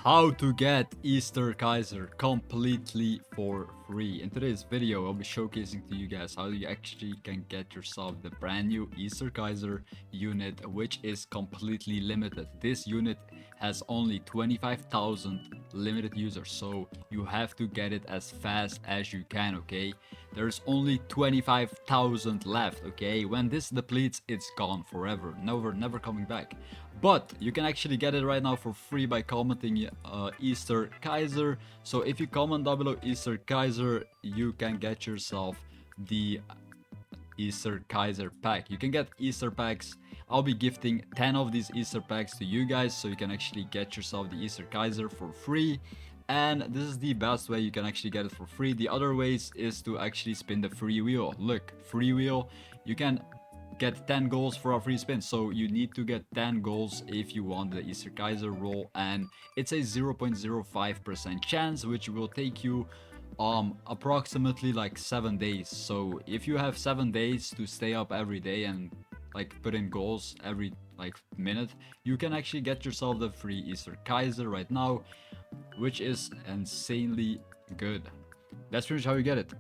How to get Easter Kaiser completely for free. In today's video, I'll be showcasing to you guys how you actually can get yourself the brand new Easter Kaiser unit, which is completely limited. This unit has only 25,000 limited users, so you have to get it as fast as you can, okay? There's only 25,000 left, okay? When this depletes, it's gone forever, never coming back. But you can actually get it right now for free by commenting Easter Kaiser. So if you comment down below Easter Kaiser, you can get yourself the Easter Kaiser pack. You can get Easter packs. I'll be gifting 10 of these Easter packs to you guys, so you can actually get yourself the Easter Kaiser for free. And this is the best way you can actually get it for free. The other ways is to actually spin the free wheel. Look, free wheel, you can get 10 goals for a free spin, so you need to get 10 goals if you want the Easter Kaiser roll, and it's a 0.05% chance, which will take you approximately like 7 days. So if you have 7 days to stay up every day and like put in goals every like minute, you can actually get yourself the free Easter Kaiser right now, which is insanely good. That's pretty much how you get it.